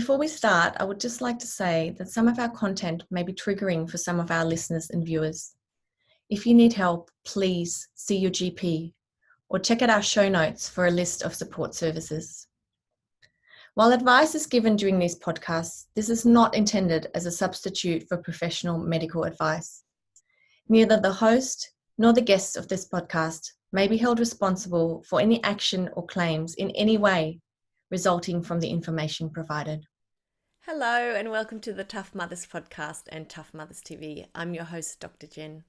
Before we start, I would just like to say that some of our content may be triggering for some of our listeners and viewers. If you need help, please see your GP or check out our show notes for a list of support services. While advice is given during these podcasts, this is not intended as a substitute for professional medical advice. Neither the host nor the guests of this podcast may be held responsible for any action or claims in any way resulting from the information provided. Hello and welcome to the Tough Mothers podcast and Tough Mothers TV. I'm your host, Dr. Jen.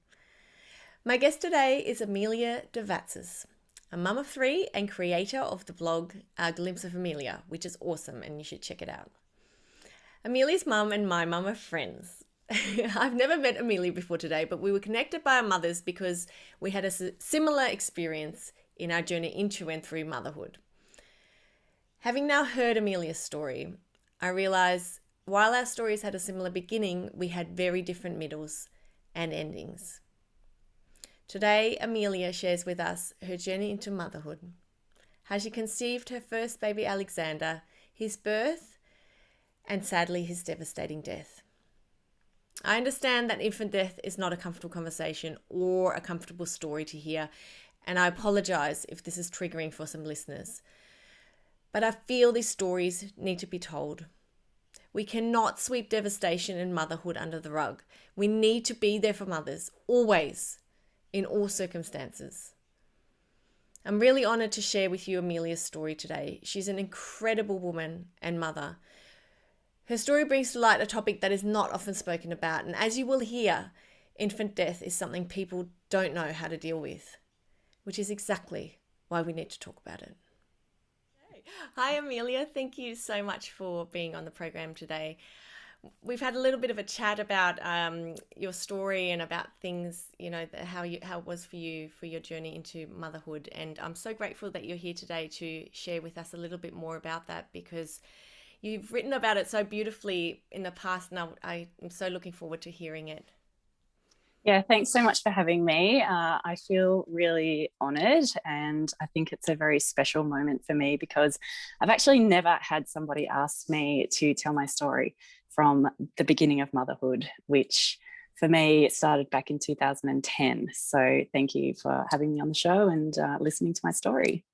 My guest today is Amelia Davatzis, a mum of three and creator of the blog A Glimpse of Amelia, which is awesome and you should check it out. Amelia's mum and my mum are friends. I've never met Amelia before today, but we were connected by our mothers because we had a similar experience in our journey into and through motherhood. Having now heard Amelia's story, I realise while our stories had a similar beginning, we had very different middles and endings. Today, Amelia shares with us her journey into motherhood, how she conceived her first baby Alexander, his birth, and sadly his devastating death. I understand that infant death is not a comfortable conversation or a comfortable story to hear, and I apologise if this is triggering for some listeners. But I feel these stories need to be told. We cannot sweep devastation and motherhood under the rug. We need to be there for mothers, always, in all circumstances. I'm really honoured to share with you Amelia's story today. She's an incredible woman and mother. Her story brings to light a topic that is not often spoken about, and as you will hear, infant death is something people don't know how to deal with, which is exactly why we need to talk about it. Hi, Amelia. Thank you so much for being on the program today. We've had a little bit of a chat about your story and about things, how it was for you for your journey into motherhood. And I'm so grateful that you're here today to share with us a little bit more about that, because you've written about it so beautifully in the past, and I am so looking forward to hearing it. Yeah, thanks so much for having me. I feel really honoured, and I think it's a very special moment for me because I've actually never had somebody ask me to tell my story from the beginning of motherhood, which for me started back in 2010. So thank you for having me on the show and listening to my story.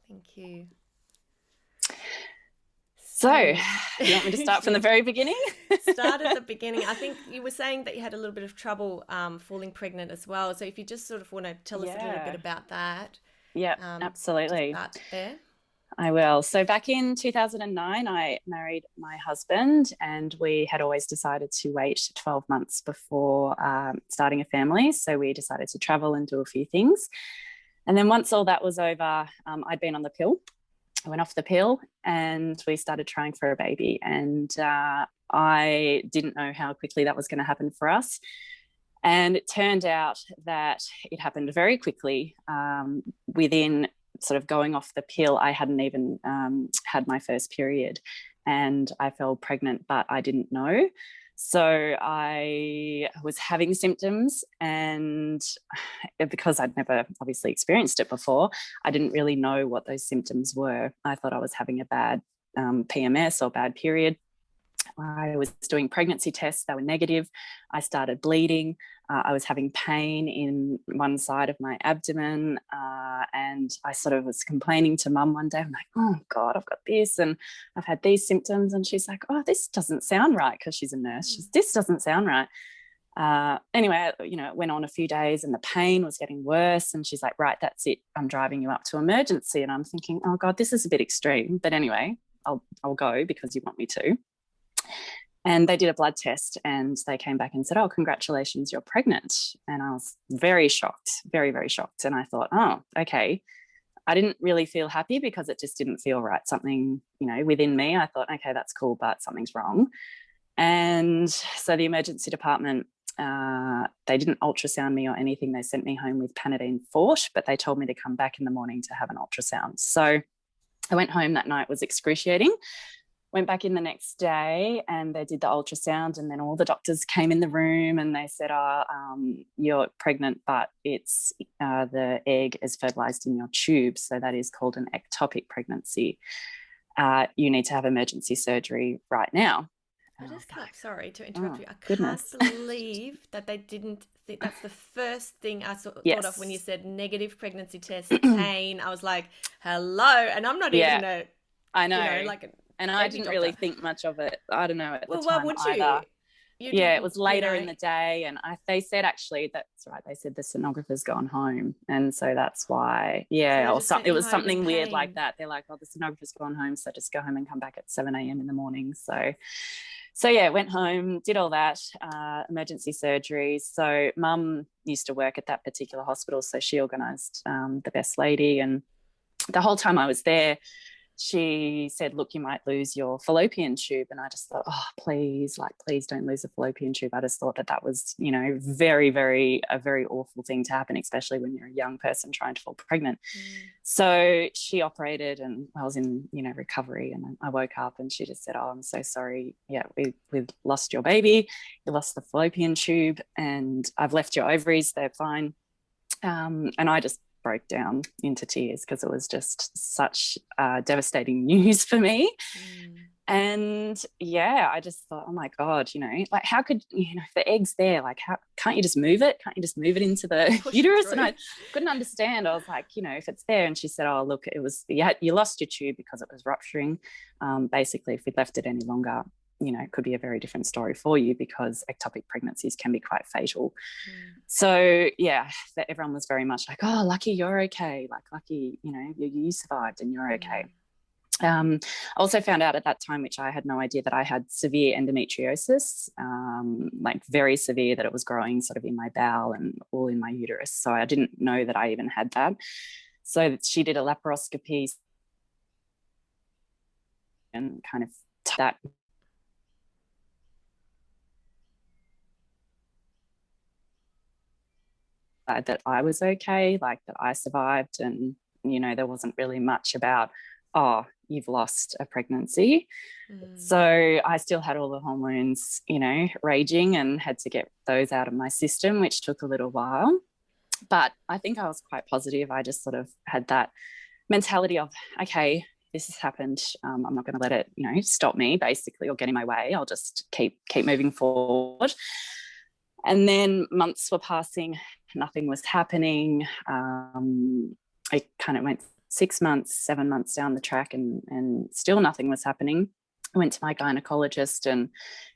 Thank you. So, you want me to start from the very beginning? Start at the beginning. I think you were saying that you had a little bit of trouble falling pregnant as well. So if you just sort of want to tell us a little bit about that. Yeah, absolutely. Start there. I will. So back in 2009, I married my husband, and we had always decided to wait 12 months before starting a family. So we decided to travel and do a few things. And then once all that was over, I'd been on the pill. I went off the pill and we started trying for a baby, and I didn't know how quickly that was going to happen for us. And it turned out that it happened very quickly. Within sort of going off the pill, I hadn't even had my first period, and I fell pregnant, but I didn't know. So I was having symptoms, and because I'd never obviously experienced it before, I didn't really know what those symptoms were. I thought I was having a bad PMS or bad period. I was doing pregnancy tests, they were negative. I started bleeding. I was having pain in one side of my abdomen, and I sort of was complaining to mum one day. I'm like, oh God, I've got this and I've had these symptoms. And she's like, oh, this doesn't sound right, because she's a nurse. This doesn't sound right. Anyway, it went on a few days and the pain was getting worse. And she's like, right, that's it. I'm driving you up to emergency. And I'm thinking, oh God, this is a bit extreme. But anyway, I'll go because you want me to. And they did a blood test and they came back and said, oh, congratulations, you're pregnant. And I was very shocked, very, very shocked. And I thought, oh, okay. I didn't really feel happy because it just didn't feel right. Something, within me, I thought, okay, that's cool, but something's wrong. And so the emergency department, they didn't ultrasound me or anything. They sent me home with Panadine Forte, but they told me to come back in the morning to have an ultrasound. So I went home that night, was excruciating. Went back in the next day and they did the ultrasound, and then all the doctors came in the room and they said, you're pregnant, but it's the egg is fertilized in your tube. So that is called an ectopic pregnancy. you need to have emergency surgery right now. I And just was can't, like, sorry to interrupt you. I goodness. can't believe that they didn't think that's the first thing I thought of when you said negative pregnancy test, pain. I was like, hello. And I'm not even a, I know. like a and I baby didn't doctor. really think much of it. I don't know at the Well, why time would either. You Yeah, it didn't, was later in the day, and they said, actually, that's right, they said the sonographer's gone home, and so that's why, So or something. It was home in something weird pain. like that. They're like, oh, the sonographer's gone home, so just go home and come back at 7 a.m. in the morning. So yeah, went home, did all that, emergency surgery. So mum used to work at that particular hospital, so she organised the best lady, and the whole time I was there, she said, look, you might lose your fallopian tube. And I just thought, oh, please don't lose the fallopian tube. I just thought that was, very, very, a very awful thing to happen, especially when you're a young person trying to fall pregnant. So she operated, and I was in, recovery, and I woke up and she just said, oh, I'm so sorry. Yeah, we've lost your baby. You lost the fallopian tube, and I've left your ovaries. They're fine. And I just broke down into tears because it was just such devastating news for me. And yeah, I just thought, oh my God, like how could, if the egg's there, like how can't you just move it? Can't you just move it into the uterus? And I couldn't understand. I was like, if it's there. And she said, oh, look, you lost your tube because it was rupturing. Basically, if we'd left it any longer, it could be a very different story for you, because ectopic pregnancies can be quite fatal. So yeah, everyone was very much like, oh, lucky you're okay. Like lucky, you survived and you're okay. I also found out at that time, which I had no idea, that I had severe endometriosis, like very severe, that it was growing sort of in my bowel and all in my uterus. So I didn't know that I even had that. So she did a laparoscopy and kind of that that I was okay, like that I survived, and there wasn't really much about, oh, you've lost a pregnancy. So I still had all the hormones, raging, and had to get those out of my system, which took a little while. But I think I was quite positive. I just sort of had that mentality of, okay, this has happened. I'm not going to let it, stop me, basically, or get in my way. I'll just keep moving forward. And then months were passing, nothing was happening. I kind of went 6 months, 7 months down the track, and still nothing was happening. I went to my gynecologist, and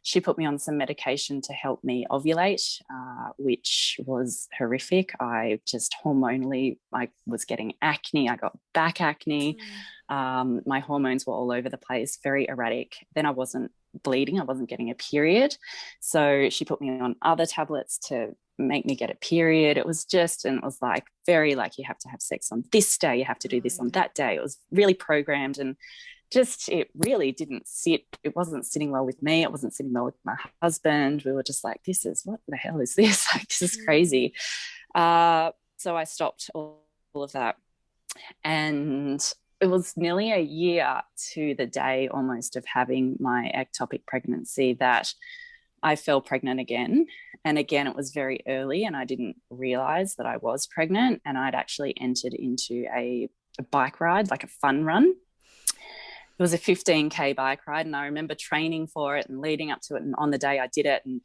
she put me on some medication to help me ovulate, which was horrific. I just hormonally, I was getting acne. I got back acne. My hormones were all over the place, very erratic. Then I wasn't bleeding. I wasn't getting a period. So she put me on other tablets to make me get a period. It was like very like, you have to have sex on this day, you have to do this on that day. It was really programmed, and just, it really didn't sit. It wasn't sitting well with me. It wasn't sitting well with my husband. We were just like, what the hell is this? Like, this is crazy. So I stopped all of that. And it was nearly a year to the day almost of having my ectopic pregnancy that I fell pregnant again. And again, it was very early, and I didn't realize that I was pregnant. And I'd actually entered into a bike ride, like a fun run. It was a 15K bike ride, and I remember training for it and leading up to it. And on the day I did it, and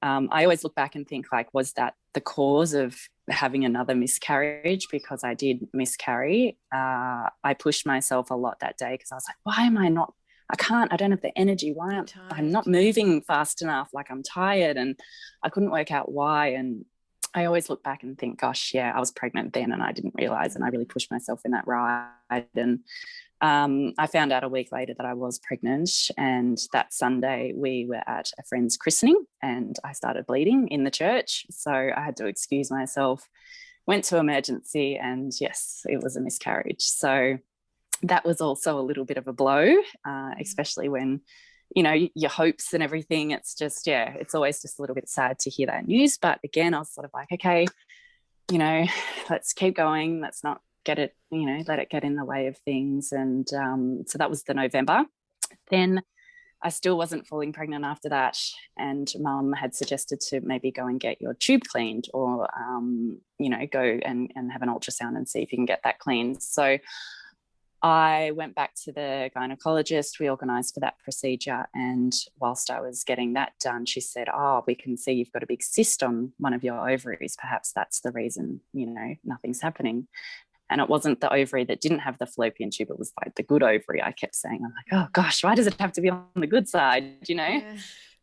I always look back and think, like, was that the cause of having another miscarriage? Because I did miscarry. I pushed myself a lot that day, because I was like, why am I not, I don't have the energy. Why I'm not moving fast enough? Like, I'm tired, and I couldn't work out why. And I always look back and think, gosh, yeah, I was pregnant then and I didn't realize, and I really pushed myself in that ride. And I found out a week later that I was pregnant, and that Sunday we were at a friend's christening and I started bleeding in the church. So I had to excuse myself, went to emergency, and yes, it was a miscarriage. So that was also a little bit of a blow, especially when, your hopes and everything. It's just, it's always just a little bit sad to hear that news. But again, I was sort of like, okay, let's keep going. Let's not get it, let it get in the way of things. And so that was the November. Then I still wasn't falling pregnant after that. And mum had suggested to maybe go and get your tube cleaned, or, go and have an ultrasound and see if you can get that cleaned. So I went back to the gynecologist. We organised for that procedure. And whilst I was getting that done, she said, oh, we can see you've got a big cyst on one of your ovaries. Perhaps that's the reason, you know, nothing's happening. And it wasn't the ovary that didn't have the fallopian tube. It was like the good ovary. I kept saying, I'm like, oh gosh, why does it have to be on the good side, you know? Yeah.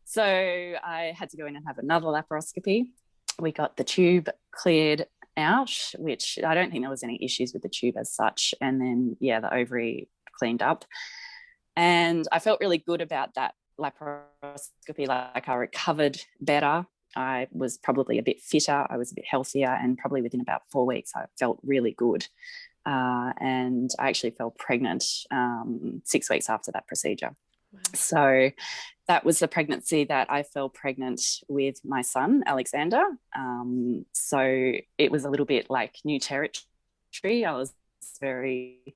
So I had to go in and have another laparoscopy. We got the tube cleared out, which I don't think there was any issues with the tube as such. And then, yeah, the ovary cleaned up. And I felt really good about that laparoscopy. Like I recovered better. I was probably a bit fitter. I was a bit healthier. And probably within about 4 weeks, I felt really good. And I actually fell pregnant 6 weeks after that procedure. Wow. So that was the pregnancy that I fell pregnant with my son, Alexander. So it was a little bit like new territory. I was very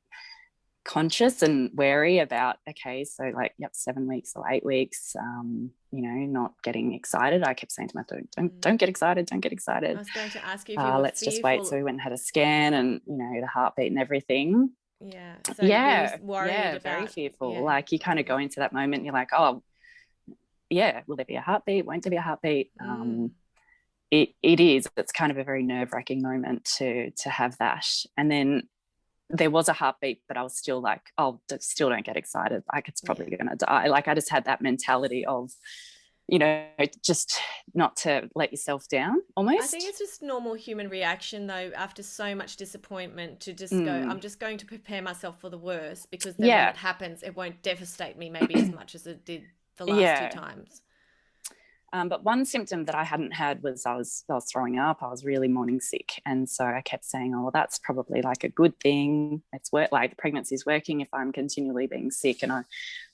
conscious and wary about, okay, so like, 7 weeks or 8 weeks, you know, not getting excited. I kept saying to myself, don't get excited, don't get excited. I was going to ask you if you were let's just wait. So we went and had a scan and, you know, the heartbeat and everything. Yeah. So yeah, worried about, very fearful. Yeah. Like you kind of go into that moment and you're like, oh, yeah, will there be a heartbeat? Won't there be a heartbeat? It's kind of a very nerve-wracking moment to have that. And then there was a heartbeat, but I was still like, oh, still don't get excited. Like it's probably going to die. Like I just had that mentality of, you know, just not to let yourself down almost. I think it's just normal human reaction though, after so much disappointment, to just go, I'm just going to prepare myself for the worst, because then when it happens, it won't devastate me maybe as much as it did the last 2 times. But one symptom that I hadn't had was I was throwing up. I was really morning sick. And so I kept saying, oh, well, that's probably like a good thing. It's like the pregnancy's working if I'm continually being sick. And I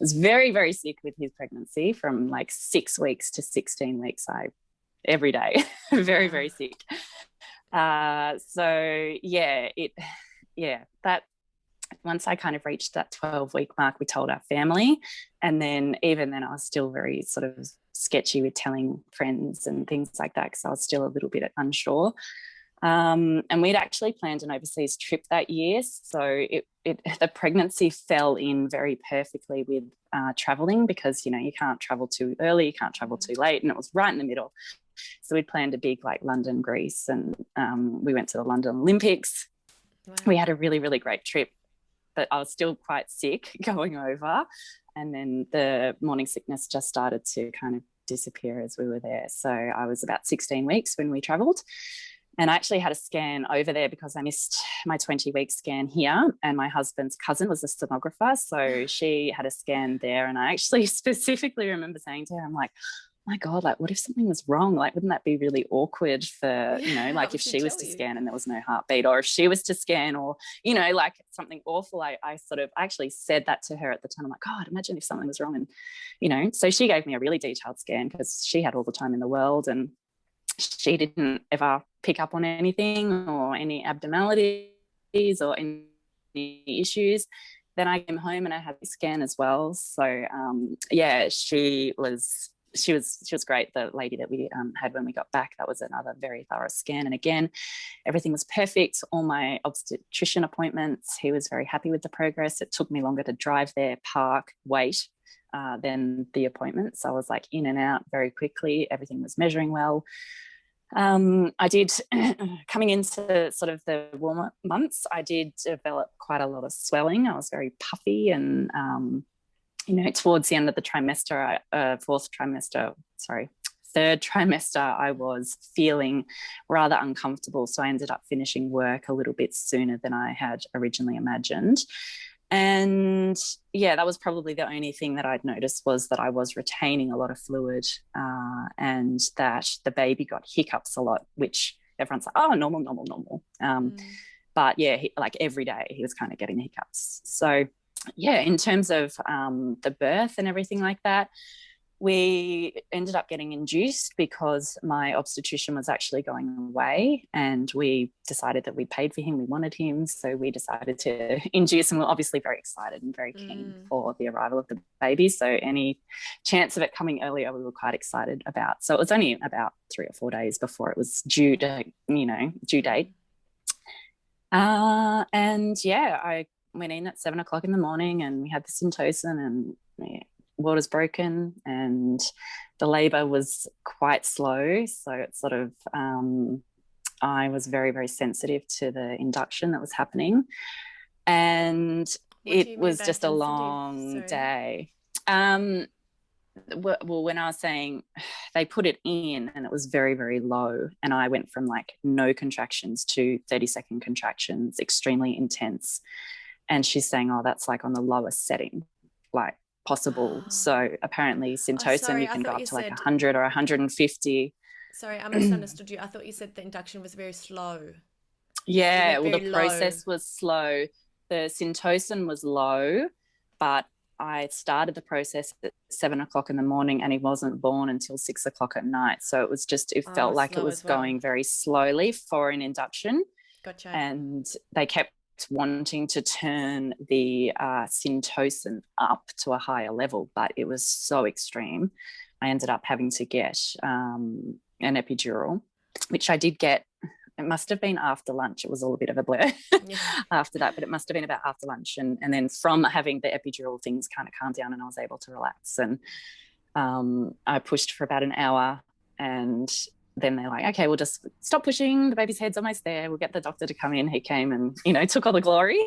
was very, very sick with his pregnancy from like 6 weeks to 16 weeks. Every day, very, very sick. So that once I kind of reached that 12-week mark, we told our family. And then even then I was still very sort of sketchy with telling friends and things like that, because I was still a little bit unsure. And we'd actually planned an overseas trip that year. So the pregnancy fell in very perfectly with traveling, because, you know, you can't travel too early, you can't travel too late. And it was right in the middle. So we'd planned a big like London, Greece, and we went to the London Olympics. Wow. We had a really, really great trip. But I was still quite sick going over. And then the morning sickness just started to kind of disappear as we were there. So I was about 16 weeks when we travelled. And I actually had a scan over there because I missed my 20-week scan here. And my husband's cousin was a sonographer. So she had a scan there. And I actually specifically remember saying to her, I'm like, my God, like, what if something was wrong? Like, wouldn't that be really awkward for, you know, like if she was to scan and there was no heartbeat, or if she was to scan, or, you know, like something awful. I actually said that to her at the time. I'm like, God, imagine if something was wrong. And, you know, so she gave me a really detailed scan because she had all the time in the world, and she didn't ever pick up on anything or any abnormalities or any issues. Then I came home and I had a scan as well. So, she was great. The lady that we had when we got back, that was another very thorough scan. And again, everything was perfect. All my obstetrician appointments, he was very happy with the progress. It took me longer to drive there, park, wait than the appointments. I was like in and out very quickly. Everything was measuring well. I did, coming into sort of the warm-up months, I did develop quite a lot of swelling. I was very puffy, and you know, towards the end of the trimester, third trimester, I was feeling rather uncomfortable. So I ended up finishing work a little bit sooner than I had originally imagined. And yeah, that was probably the only thing that I'd noticed, was that I was retaining a lot of fluid, and that the baby got hiccups a lot, which everyone's like, oh, normal. But yeah, like every day he was kind of getting hiccups. So yeah, in terms of the birth and everything like that, we ended up getting induced because my obstetrician was actually going away, and we decided that we paid for him. We wanted him. So we decided to induce, and we were obviously very excited and very keen for the arrival of the baby. So any chance of it coming earlier, we were quite excited about. So it was only about 3 or 4 days before it was due date. And yeah, I went in at 7:00 in the morning, and we had the Syntocin, and water's broken, and the labour was quite slow. So it's sort of, I was very, very sensitive to the induction that was happening. And it was just a long day. Well, when I was saying they put it in and it was very, very low, and I went from like no contractions to 30-second contractions, extremely intense. And she's saying, oh, that's like on the lowest setting, like possible. So apparently Syntocin, you can go up to like 100 or 150. Sorry, I misunderstood you. I thought you said the induction was very slow. Yeah, well, the process was slow. The Syntocin was low, but I started the process at 7:00 in the morning, and he wasn't born until 6:00 at night. So it was just, it felt like it was going very slowly for an induction. Gotcha. And they kept wanting to turn the Syntocin up to a higher level, but it was so extreme. I ended up having to get an epidural, which I did get. It must have been after lunch. It was all a bit of a blur after that, but it must have been about after lunch. And then from having the epidural, things kind of calmed down and I was able to relax. And I pushed for about an hour, and then they're like, okay, we'll just stop pushing. The baby's head's almost there. We'll get the doctor to come in. He came and, took all the glory.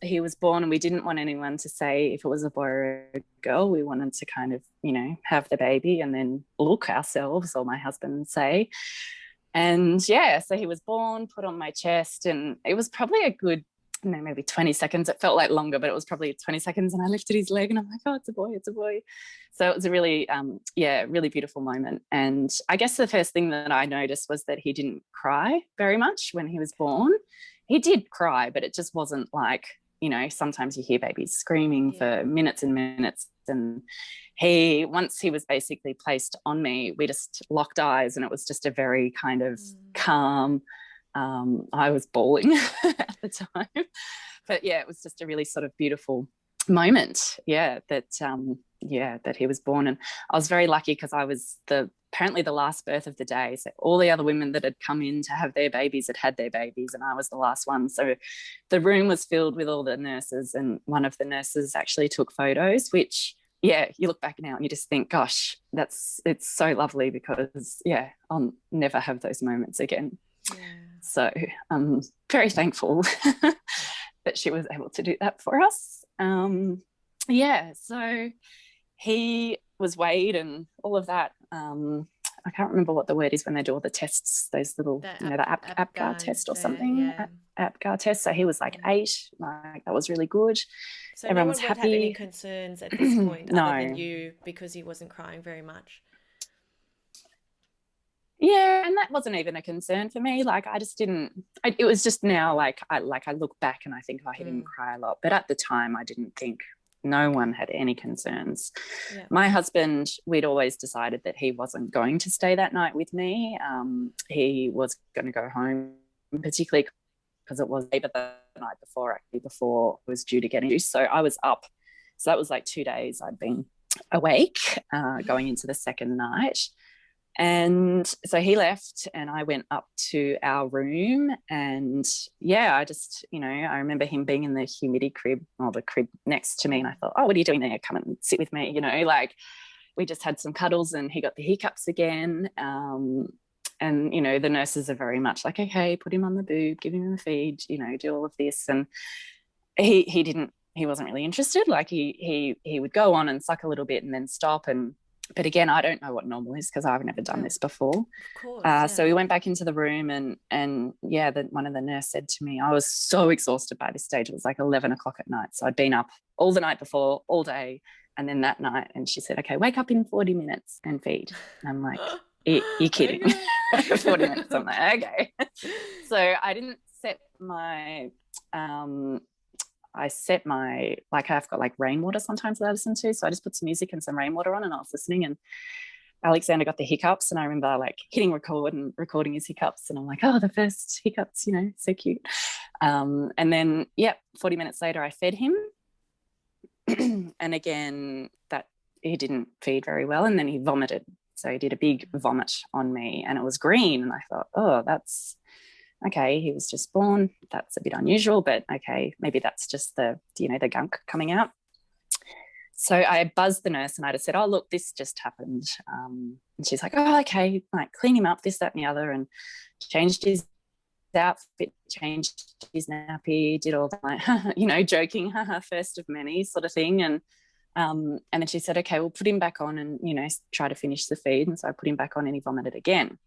He was born, and we didn't want anyone to say if it was a boy or a girl. We wanted to kind of, have the baby and then look ourselves, or my husband say. And so he was born, put on my chest, and it was probably a good, maybe 20 seconds. It felt like longer, but it was probably 20 seconds. And I lifted his leg and I'm like, oh, it's a boy, it's a boy. So it was a really, really beautiful moment. And I guess the first thing that I noticed was that he didn't cry very much when he was born. He did cry, but it just wasn't like, sometimes you hear babies screaming for minutes and minutes. And once he was basically placed on me, we just locked eyes, and it was just a very kind of calm, I was bawling at the time. But it was just a really sort of beautiful moment, that he was born. And I was very lucky because I was apparently the last birth of the day. So all the other women that had come in to have their babies had their babies, and I was the last one. So the room was filled with all the nurses, and one of the nurses actually took photos, which, you look back now and you just think, gosh, it's so lovely, because, I'll never have those moments again. Yeah. So I'm very thankful that she was able to do that for us. So he was weighed and all of that. I can't remember what the word is when they do all the tests, those little, the APGAR test or something, APGAR test. So he was like 8, like that was really good. So everyone no was one happy. Had any concerns at this point No. other than you, because he wasn't crying very much? Yeah, and that wasn't even a concern for me. Like I just didn't, it was just now I look back and I think, oh, he didn't cry a lot. But at the time I didn't think, no one had any concerns. Yeah. My husband, we'd always decided that he wasn't going to stay that night with me. He was going to go home, particularly because it was labor the night before, actually, before it was due to get induced. So I was up. So that was like 2 days I'd been awake, going into the second night. And so he left and I went up to our room, and I just, I remember him being in the humidity crib, or the crib next to me, and I thought, oh, what are you doing there? Come and sit with me. Like we just had some cuddles, and he got the hiccups again. And, the nurses are very much like, okay, put him on the boob, give him a feed, do all of this. And he wasn't really interested. Like he would go on and suck a little bit and then stop. But again, I don't know what normal is because I've never done this before. Of course. So we went back into the room, and one of the nurse said to me, I was so exhausted by this stage. It was like 11 o'clock at night. So I'd been up all the night before, all day, and then that night. And she said, okay, wake up in 40 minutes and feed. And I'm like, you're kidding. 40 minutes. I'm like, okay. So I didn't set my... I've got like rainwater sometimes that I listen to. So I just put some music and some rainwater on, and I was listening, and Alexander got the hiccups, and I remember like hitting record and recording his hiccups, and I'm like, oh, the first hiccups, so cute. And then, 40 minutes later I fed him. And again, that he didn't feed very well, and then he vomited. So he did a big vomit on me, and it was green, and I thought, oh, that's okay, he was just born. That's a bit unusual, but okay, maybe that's just the gunk coming out. So I buzzed the nurse and I just said, oh, look, this just happened. And she's like, oh, okay, like clean him up, this, that, and the other, and changed his outfit, changed his nappy, did all that, like, joking, first of many sort of thing. And then she said, okay, we'll put him back on and, try to finish the feed. And so I put him back on and he vomited again.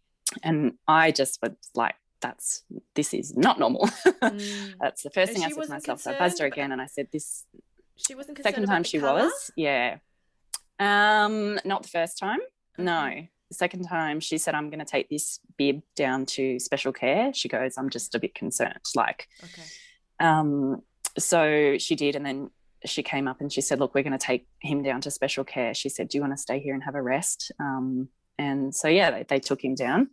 And I just was like, this is not normal. That's the first thing I said to myself. So I buzzed her again and I said, this. She wasn't concerned second time she colour? was, yeah. Not the first time, no. The second time she said, I'm going to take this bib down to special care. She goes, I'm just a bit concerned, like. Okay. So she did, and then she came up and she said, look, we're going to take him down to special care. She said, do you want to stay here and have a rest? And so, yeah, they took him down.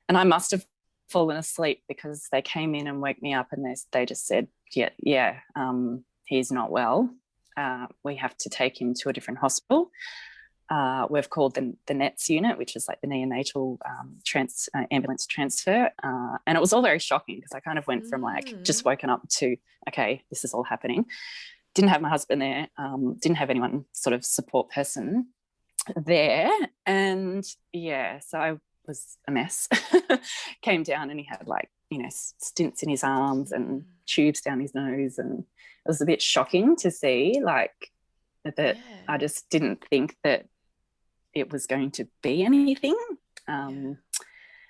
And I must have fallen asleep because they came in and woke me up and they just said, he's not well. We have to take him to a different hospital. We've called the NETS unit, which is like the neonatal ambulance transfer. And it was all very shocking because I kind of went from like just woken up to, okay, this is all happening. Didn't have my husband there. Didn't have anyone sort of support person there. And so I was a mess. Came down and he had like, stints in his arms and tubes down his nose, and it was a bit shocking to see, like, that. I just didn't think that it was going to be anything. And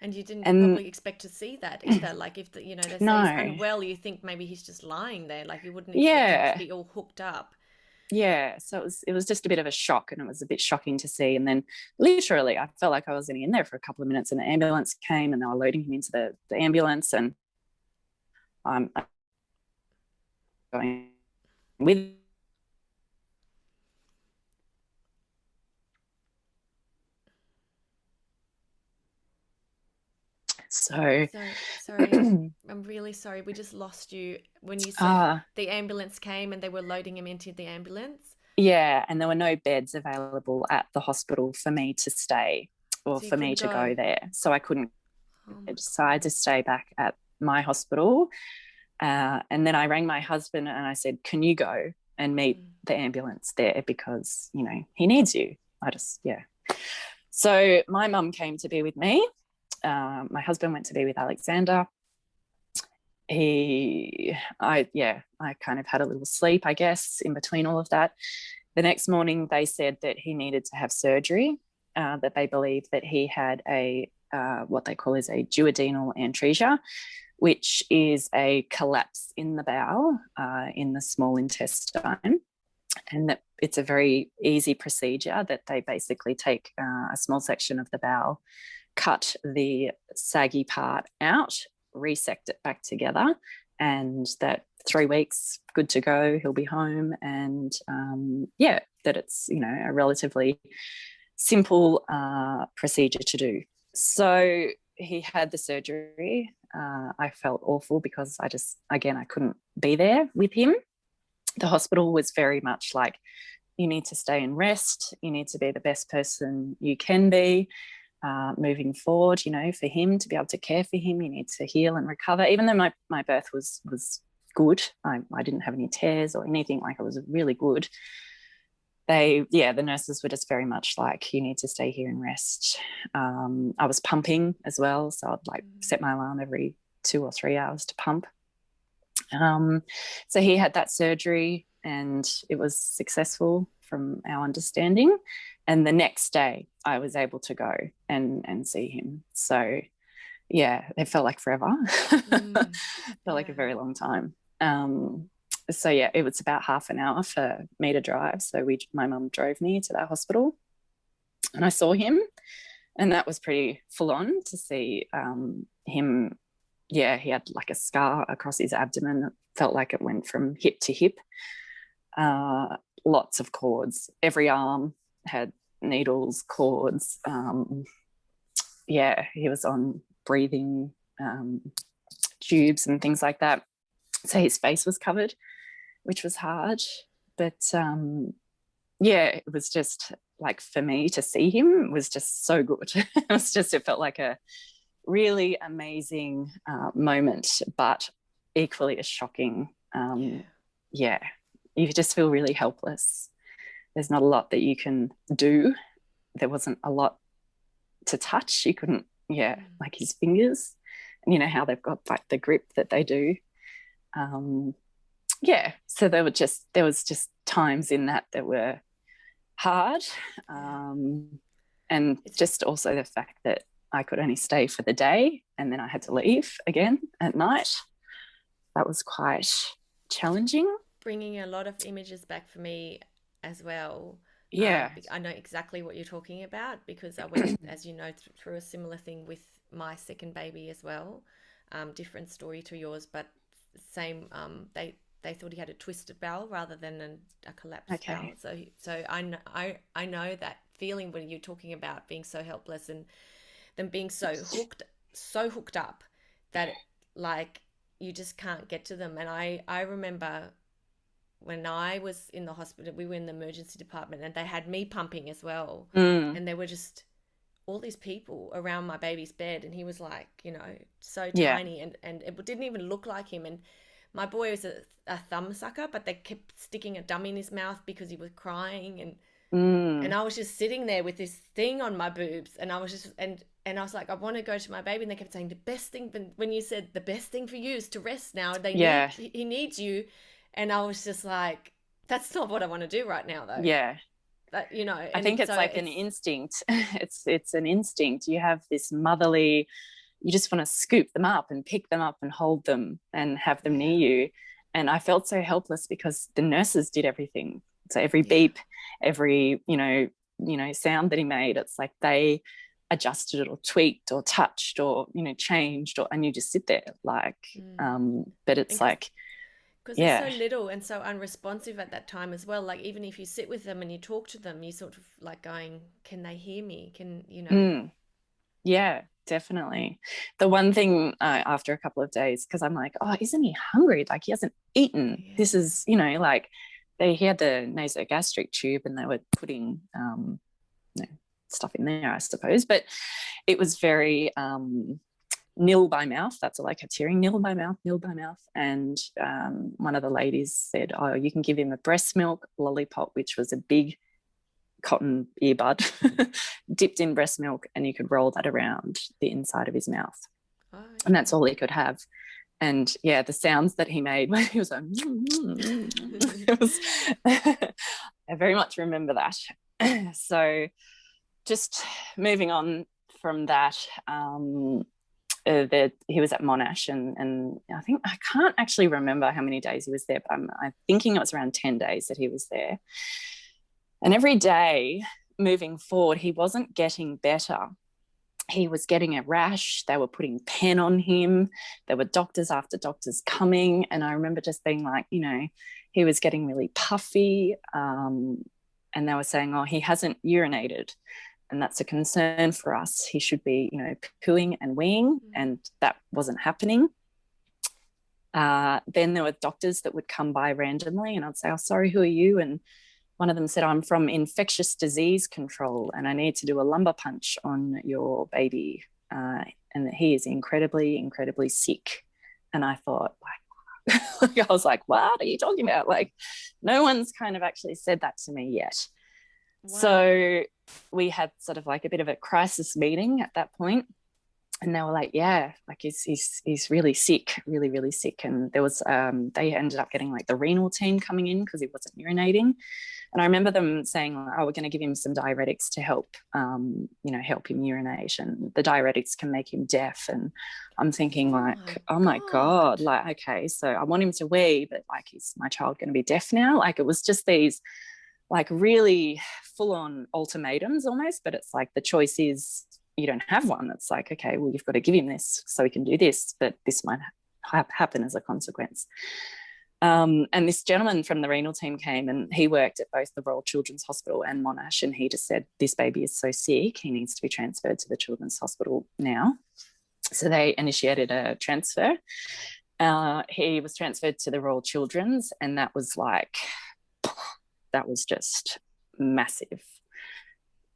you didn't probably expect to see that either. Like if they say he's unwell, you think maybe he's just lying there. Like you wouldn't expect him to be all hooked up. Yeah, so it was just a bit of a shock, and it was a bit shocking to see. And then literally I felt like I was in there for a couple of minutes, and the ambulance came and they were loading him into the ambulance, and I'm going with So sorry, I'm really sorry. We just lost you when you said the ambulance came and they were loading him into the ambulance. Yeah, and there were no beds available at the hospital for me to stay or for me to go there. So I couldn't. So I had to stay back at my hospital. And then I rang my husband and I said, can you go and meet the ambulance there because, he needs you. So my mum came to be with me. My husband went to be with Alexander. I kind of had a little sleep, I guess, in between all of that. The next morning they said that he needed to have surgery, that they believed that he had what they call is a duodenal atresia, which is a collapse in the bowel, in the small intestine. And that it's a very easy procedure that they basically take a small section of the bowel, cut the saggy part out, resect it back together, and that 3 weeks, good to go, he'll be home. And that it's, a relatively simple procedure to do. So he had the surgery. I felt awful because I couldn't be there with him. The hospital was very much like, you need to stay and rest. You need to be the best person you can be moving forward, for him to be able to care for him. You need to heal and recover. Even though my birth was good, I didn't have any tears or anything, like it was really good. The nurses were just very much like, you need to stay here and rest. I was pumping as well, so I'd set my alarm every 2 or 3 hours to pump. So he had that surgery and it was successful from our understanding. And the next day I was able to go and see him. So it felt like forever. Felt like a very long time. It was about half an hour for me to drive. So my mum drove me to that hospital and I saw him, and that was pretty full on to see him. Yeah, he had like a scar across his abdomen. It felt like it went from hip to hip. Lots of cords. Every arm had needles, cords. He was on breathing tubes and things like that. So his face was covered, which was hard. But it was just like, for me to see him was just so good. It felt like a really amazing moment, but equally as shocking. Yeah, you just feel really helpless. There's not a lot that you can do. There wasn't a lot to touch. You couldn't, like his fingers, and you know how they've got like the grip that they do. So there was just times in that were hard, and just also the fact that I could only stay for the day and then I had to leave again at night. That was quite challenging. Bringing a lot of images back for me as well. I know exactly what you're talking about because I went, as you know, through a similar thing with my second baby as well. Different story to yours, but same. They thought he had a twisted bowel rather than a collapsed bowel. So I know that feeling when you're talking about being so helpless and them being so hooked up that like you just can't get to them. And I remember when I was in the hospital, we were in the emergency department and they had me pumping as well. And there were just all these people around my baby's bed and he was like, you know, so tiny and it didn't even look like him. And my boy was a thumb sucker, but they kept sticking a dummy in his mouth because he was crying. And I was just sitting there with this thing on my boobs and I was just, and I was like, I want to go to my baby. And they kept saying the best thing, when you said the best thing for you is to rest now, he needs you. And I was just like, that's not what I want to do right now though. Yeah. But, you know, I think it's like an instinct. It's an instinct. You have this motherly, you just want to scoop them up and pick them up and hold them and have them near you. And I felt so helpless because the nurses did everything. So every beep, every, you know, sound that he made, it's like they adjusted it or tweaked or touched or, you know, changed and you just sit there like, but it's like, because they're so little and so unresponsive at that time as well. Like even if you sit with them and you talk to them, you sort of like going, can they hear me? Can, you know? Yeah, definitely. The one thing after a couple of days, because I'm like, oh, isn't he hungry? Like he hasn't eaten. This is, you know, like he had the nasogastric tube and they were putting stuff in there, I suppose. But it was very nil by mouth. That's all I kept hearing, nil by mouth, nil by mouth. And one of the ladies said, oh, you can give him a breast milk lollipop, which was a big cotton earbud dipped in breast milk, and you could roll that around the inside of his mouth. And that's all he could have. And the sounds that he made when he was like, it was I very much remember that. So just moving on from that, he was at Monash and I think I can't actually remember how many days he was there, but I'm thinking it was around 10 days that he was there. And every day moving forward, he wasn't getting better. He was getting a rash. They were putting pen on him. There were doctors after doctors coming. And I remember just being like, you know, he was getting really puffy. And they were saying, oh, he hasn't urinated. And that's a concern for us. He should be, you know, pooing and weeing. And that wasn't happening. Then there were doctors that would come by randomly and I'd say, oh, sorry, who are you? And one of them said, I'm from infectious disease control and I need to do a lumbar punch on your baby. And that he is incredibly, incredibly sick. And I thought, like, I was like, what are you talking about? Like, no one's kind of actually said that to me yet. Wow. So we had sort of like a bit of a crisis meeting at that point. And they were like, yeah, like he's really sick, really, really sick. And there was, they ended up getting like the renal team coming in because he wasn't urinating. And I remember them saying, oh, we're going to give him some diuretics to help, help him urinate. And the diuretics can make him deaf. And I'm thinking oh my God, like, okay, so I want him to wee, but like, is my child going to be deaf now? Like it was just these like really full on ultimatums almost, but it's like the choice is, you don't have one. It's like, okay, well, you've got to give him this so he can do this, but this might happen as a consequence. And this gentleman from the renal team came and he worked at both the Royal Children's Hospital and Monash, and he just said, this baby is so sick, he needs to be transferred to the Children's Hospital now. So they initiated a transfer. He was transferred to the Royal Children's, and that was just massive.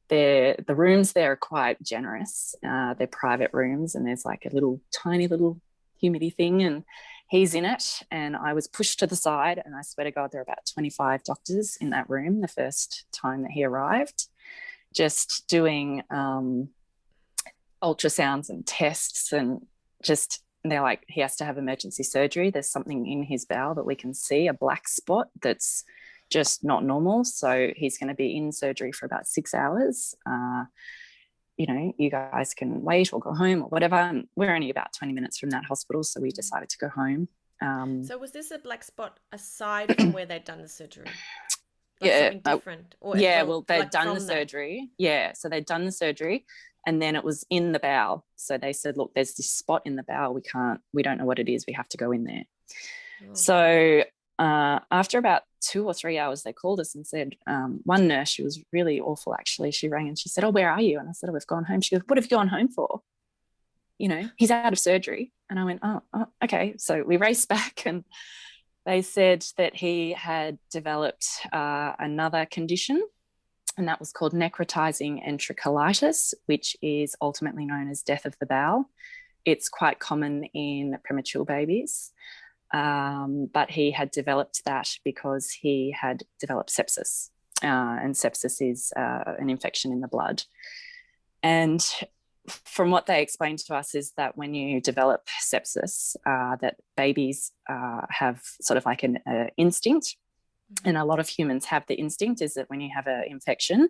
the rooms there are quite generous. They're private rooms, and there's like a little tiny little humidity thing, and he's in it, and I was pushed to the side, and I swear to God, there were about 25 doctors in that room the first time that he arrived, just doing ultrasounds and tests, and they're like, he has to have emergency surgery. There's something in his bowel that we can see, a black spot that's just not normal. So he's going to be in surgery for about 6 hours. You guys can wait or go home or whatever. And we're only about 20 minutes from that hospital, so we decided to go home. So was this a black spot aside from where they'd done the surgery? Like yeah, something different? Or they'd done the surgery. Yeah, so they'd done the surgery, and then it was in the bowel. So they said, look, there's this spot in the bowel. We don't know what it is. We have to go in there. Oh. So after about 2 or 3 hours, they called us and said, one nurse, she was really awful, actually. She rang and she said, oh, where are you? And I said, oh, we've gone home. She goes, what have you gone home for? He's out of surgery. And I went, oh, okay. So we raced back, and they said that he had developed another condition, and that was called necrotizing enterocolitis, which is ultimately known as death of the bowel. It's quite common in premature babies, but he had developed that because he had developed sepsis, and sepsis is an infection in the blood. And from what they explained to us is that when you develop sepsis, that babies have sort of like an instinct, and a lot of humans have the instinct, is that when you have an infection,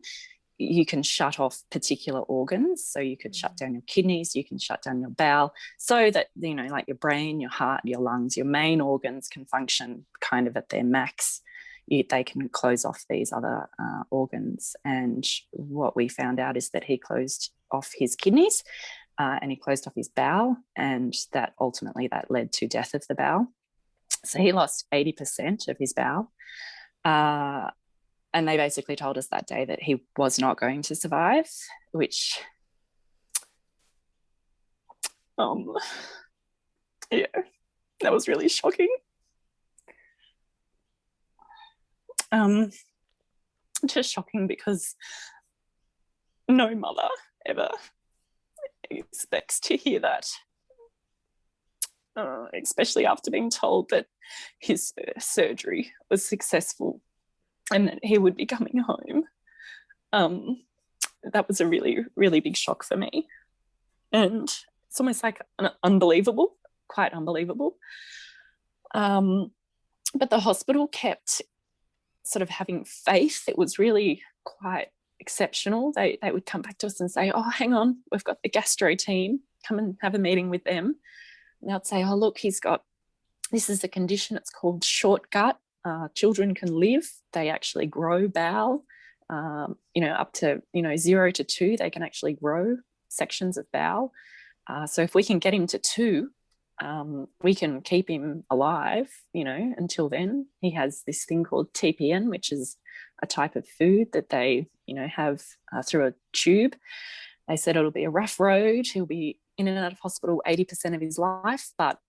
you can shut off particular organs. So you could shut down your kidneys, you can shut down your bowel, so that, like your brain, your heart, your lungs, your main organs can function kind of at their max. They can close off these other organs. And what we found out is that he closed off his kidneys, and he closed off his bowel, and that ultimately that led to death of the bowel. So he lost 80% of his bowel. And they basically told us that day that he was not going to survive, which, yeah, that was really shocking. Just shocking, because no mother ever expects to hear that, especially after being told that his surgery was successful and that he would be coming home. That was a really, really big shock for me. And it's almost like unbelievable, quite unbelievable. But the hospital kept sort of having faith. It was really quite exceptional. They would come back to us and say, oh, hang on, we've got the gastro team, come and have a meeting with them. And they'd say, oh, look, this is a condition, it's called short gut. Children can live, they actually grow bowel, up to 0 to 2, they can actually grow sections of bowel. So if we can get him to 2, we can keep him alive, until then. He has this thing called TPN, which is a type of food that they, have through a tube. They said it'll be a rough road. He'll be in and out of hospital 80% of his life, but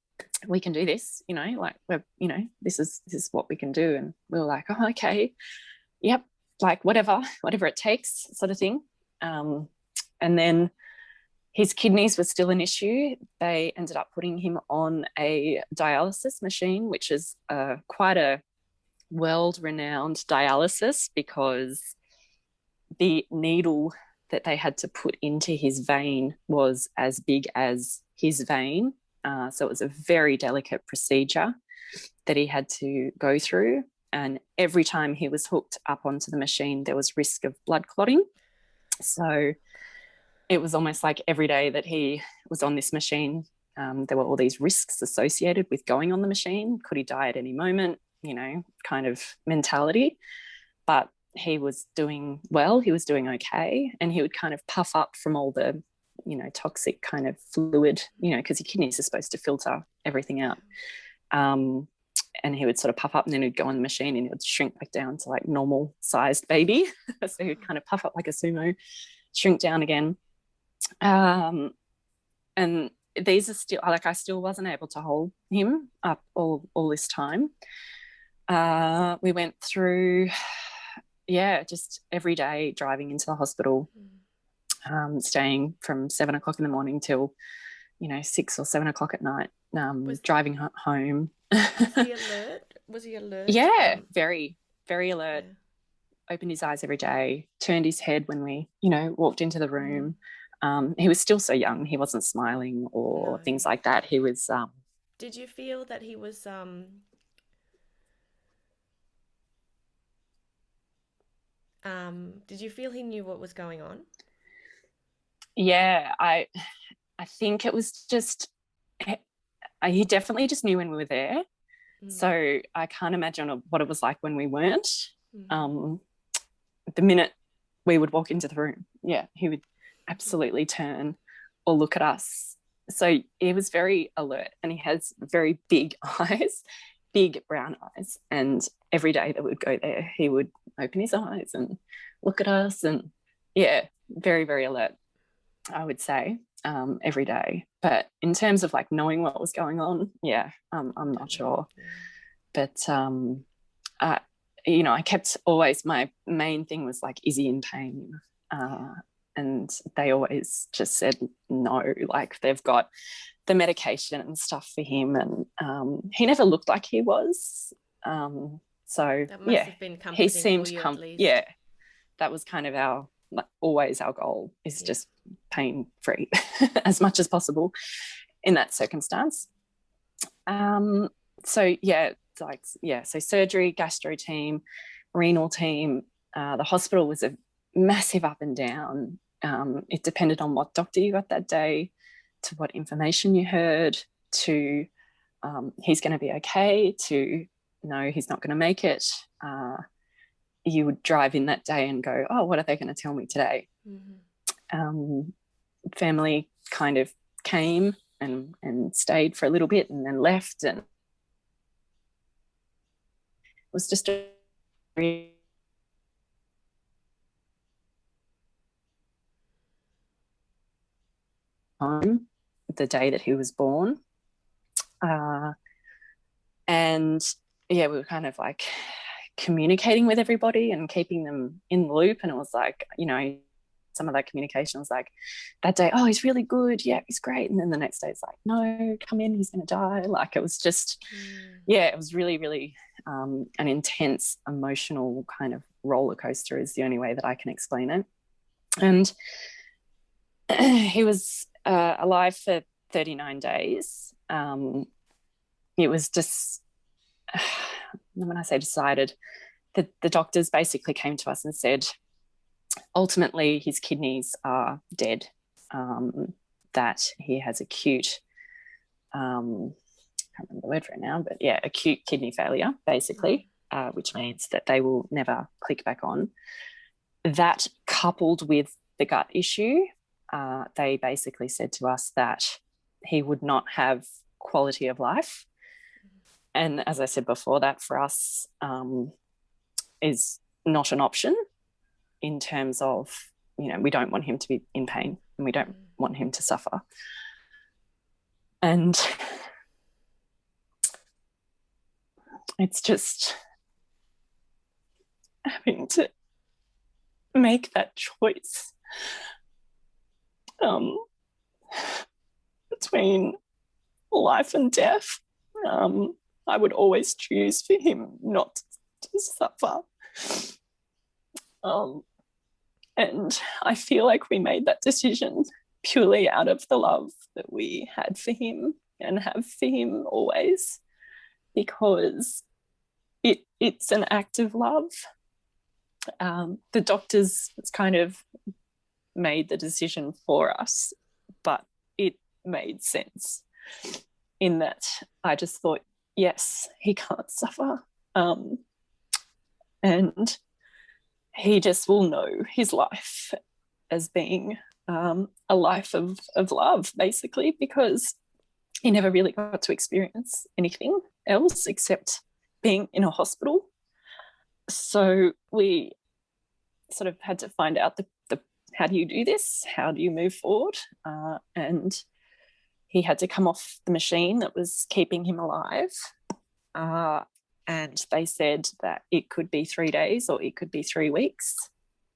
we can do this, this is what we can do. And we were like, oh, okay, yep, like whatever it takes, sort of thing. And then his kidneys were still an issue. They ended up putting him on a dialysis machine, which is quite a world-renowned dialysis, because the needle that they had to put into his vein was as big as his vein. So it was a very delicate procedure that he had to go through. And every time he was hooked up onto the machine, there was risk of blood clotting. So it was almost like every day that he was on this machine, there were all these risks associated with going on the machine. Could he die at any moment, kind of mentality. But he was doing well, he was doing okay. And he would kind of puff up from all the toxic kind of fluid, because your kidneys are supposed to filter everything out. And he would sort of puff up, and then he'd go on the machine and he would shrink back down to like normal sized baby. So he'd kind of puff up like a sumo, shrink down again. And these are still, I still wasn't able to hold him up all this time. We went through just every day driving into the hospital, staying from 7 o'clock in the morning till 6 or 7 o'clock at night, driving home. Was he alert? Yeah, very, very alert. Yeah. Opened his eyes every day, turned his head when we walked into the room. He was still so young. He wasn't smiling or things like that. He was Did you feel that he was did you feel he knew what was going on? Yeah, I think it was just he definitely just knew when we were there. So I can't imagine what it was like when we weren't. The minute we would walk into the room, he would absolutely turn or look at us. So he was very alert, and he has very big eyes, big brown eyes. And every day that we'd go there, he would open his eyes and look at us, and very, very alert, I would say, every day. But in terms of like knowing what was going on, I'm not sure. But I kept always, my main thing was like, is he in pain? And they always just said no, like they've got the medication and stuff for him, and he never looked like he was. So that must have been comforting. He seemed for you at least. Yeah, that was kind of always our goal, is just pain free as much as possible in that circumstance. So surgery, gastro team, renal team. The hospital was a massive up and down. It depended on what doctor you got that day, to what information you heard, to he's going to be okay, to no, he's not going to make it. You would drive in that day and go, oh, what are they going to tell me today? Family kind of came and stayed for a little bit and then left, and it was just a home the day that he was born. And we were kind of like communicating with everybody and keeping them in the loop. And it was like, some of that communication was like, that day, oh, he's really good. Yeah, he's great. And then the next day it's like, no, come in, he's going to die. Like, it was just, it was really, really an intense emotional kind of roller coaster is the only way that I can explain it. And he was alive for 39 days. It was just, when I say decided, the doctors basically came to us and said, ultimately his kidneys are dead, that he has acute, I can't remember the word for it now, but acute kidney failure, basically, which means that they will never click back on. That, coupled with the gut issue, they basically said to us that he would not have quality of life. And as I said before, that for us is not an option, in terms of, we don't want him to be in pain and we don't want him to suffer. And it's just having to make that choice between life and death. I would always choose for him not to suffer. And I feel like we made that decision purely out of the love that we had for him and have for him always, because it's an act of love. The doctors kind of made the decision for us, but it made sense in that I just thought, yes, he can't suffer. And he just will know his life as being a life of love, basically, because he never really got to experience anything else except being in a hospital. So we sort of had to find out the how do you do this? How do you move forward? And he had to come off the machine that was keeping him alive. and they said that it could be 3 days or it could be 3 weeks.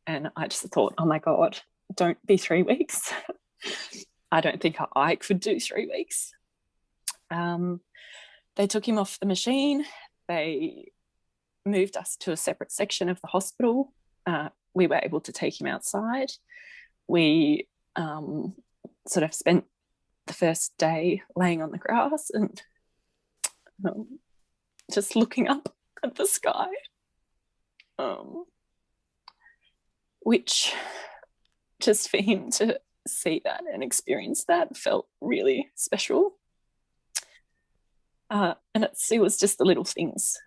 And I just thought, oh my God, don't be 3 weeks. I don't think I could do 3 weeks. They took him off the machine. They moved us to a separate section of the hospital. We were able to take him outside. We sort of spent the first day laying on the grass and just looking up at the sky, which just for him to see that and experience that felt really special. And it was just the little things,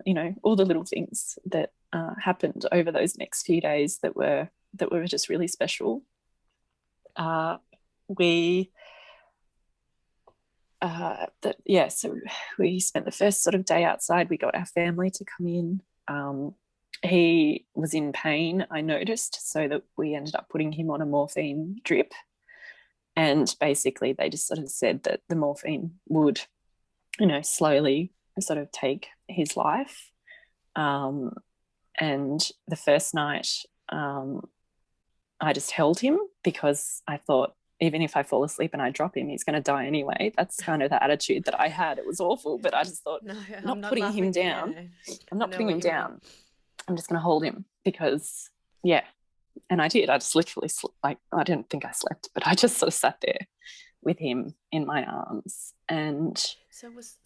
all the little things that happened over those next few days that were just really special. So we spent the first sort of day outside. We got our family to come in. He was in pain, I noticed, so that we ended up putting him on a morphine drip. And basically they just sort of said that the morphine would, slowly sort of take his life. And the first night, I just held him because I thought, even if I fall asleep and I drop him, he's going to die anyway. That's kind of the attitude that I had. It was awful, but I just thought, I'm not putting him down. Yeah. I'm not putting him down. I'm just going to hold him because, yeah. And I did. I just literally, I didn't think I slept, but I just sort of sat there with him in my arms. And so was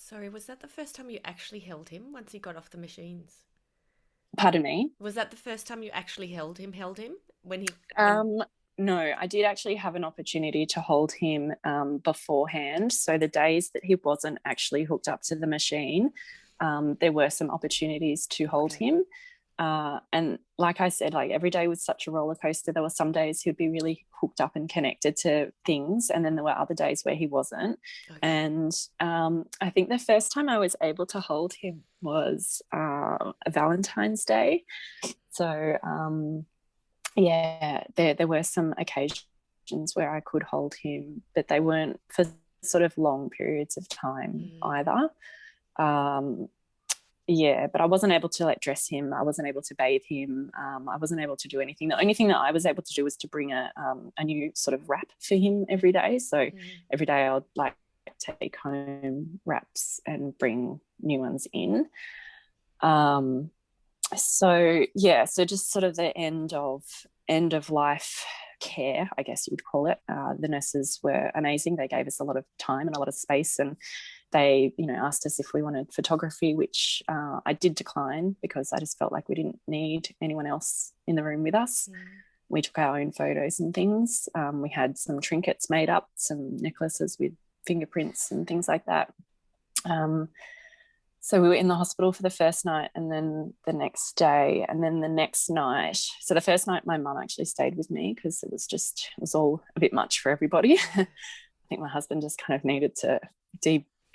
that the first time you actually held him once he got off the machines? Pardon me? Was that the first time you actually held him when he... No, I did actually have an opportunity to hold him beforehand. So the days that he wasn't actually hooked up to the machine, there were some opportunities to hold him. And like I said, like every day was such a roller coaster. There were some days he'd be really hooked up and connected to things, and then there were other days where he wasn't. Okay. And I think the first time I was able to hold him was a Valentine's Day. So there were some occasions where I could hold him, but they weren't for sort of long periods of time either. But I wasn't able to dress him. I wasn't able to bathe him. I wasn't able to do anything. The only thing that I was able to do was to bring a new sort of wrap for him every day. So every day I would take home wraps and bring new ones in. So just sort of the end of life care, I guess you would call it. The nurses were amazing. They gave us a lot of time and a lot of space, and they, asked us if we wanted photography, which I did decline because I just felt like we didn't need anyone else in the room with us. We took our own photos and things. We had some trinkets made up, some necklaces with fingerprints and things like that. So we were in the hospital for the first night, and then the next day, and then the next night. So the first night my mum actually stayed with me because it was all a bit much for everybody. I think my husband just kind of needed to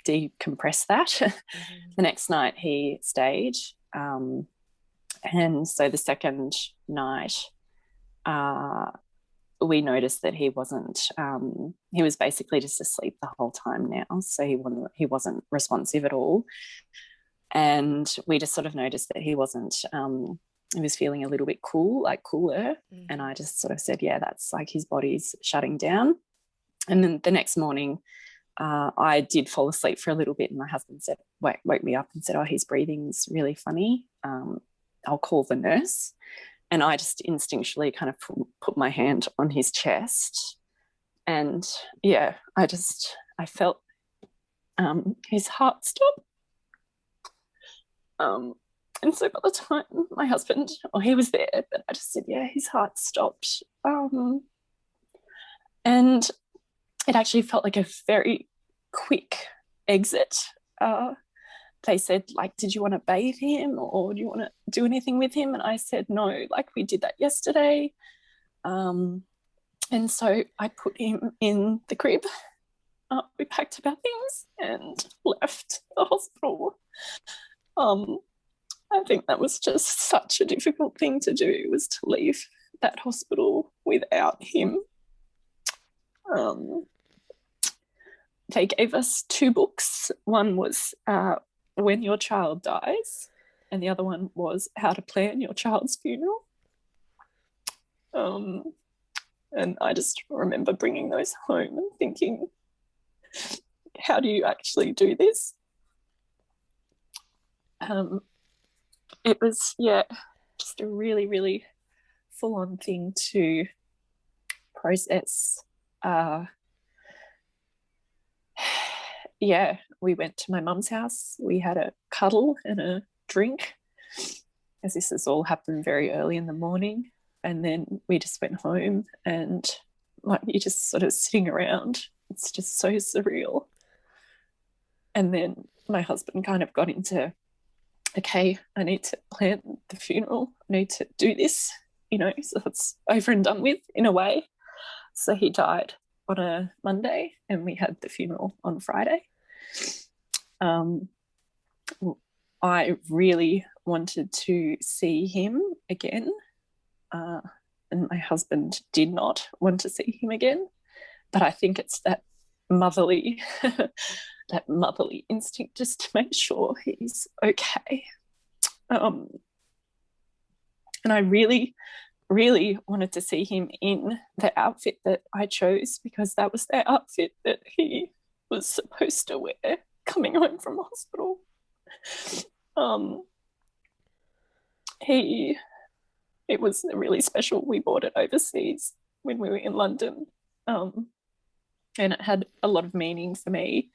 decompress that. The next night he stayed. And so the second night we noticed that he wasn't, he was basically just asleep the whole time now. So he wasn't responsive at all. And we just sort of noticed that he wasn't, he was feeling a little bit cooler. And I just sort of said, yeah, that's like his body's shutting down. And then the next morning, I did fall asleep for a little bit, and my husband woke me up and said, oh, his breathing's really funny. I'll call the nurse. And I just instinctually kind of put my hand on his chest. And yeah, I felt his heart stop. And so by the time my husband, he was there, but I just said, yeah, his heart stopped. And it actually felt like a very quick exit. They said, did you want to bathe him or do you want to do anything with him? And I said, no, we did that yesterday. And so I put him in the crib. We packed up our things and left the hospital. I think that was just such a difficult thing to do, was to leave that hospital without him. They gave us 2 books. One was When Your Child Dies, and the other one was how to plan your child's funeral. And I just remember bringing those home and thinking, how do you actually do this? It was, just a really, really full-on thing to process. We went to my mum's house. We had a cuddle and a drink, as this has all happened very early in the morning. And then we just went home, and like you're just sort of sitting around. It's just so surreal. And then my husband kind of got into, okay, I need to plan the funeral. I need to do this, so it's over and done with in a way. So he died on a Monday and we had the funeral on Friday. I really wanted to see him again. And my husband did not want to see him again. But I think it's that motherly instinct just to make sure he's okay. And I really, really wanted to see him in the outfit that I chose, because that was the outfit that he was supposed to wear coming home from hospital. It was really special. We bought it overseas when we were in London, and it had a lot of meaning for me.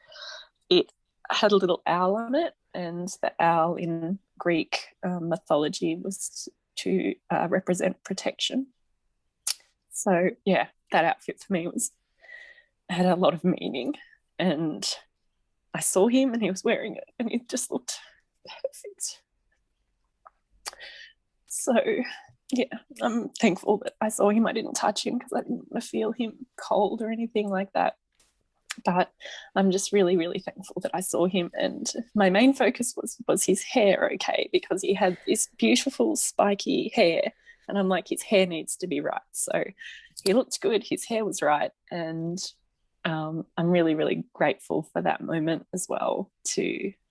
It had a little owl on it, and the owl in Greek mythology was to represent protection. So that outfit for me had a lot of meaning, and I saw him and he was wearing it and it just looked perfect. So I'm thankful that I saw him. I didn't touch him because I didn't want to feel him cold or anything like that. But I'm just really, really thankful that I saw him. And my main focus was his hair, okay, because he had this beautiful spiky hair. And I'm like, his hair needs to be right. So he looked good. His hair was right. And I'm really, really grateful for that moment as well.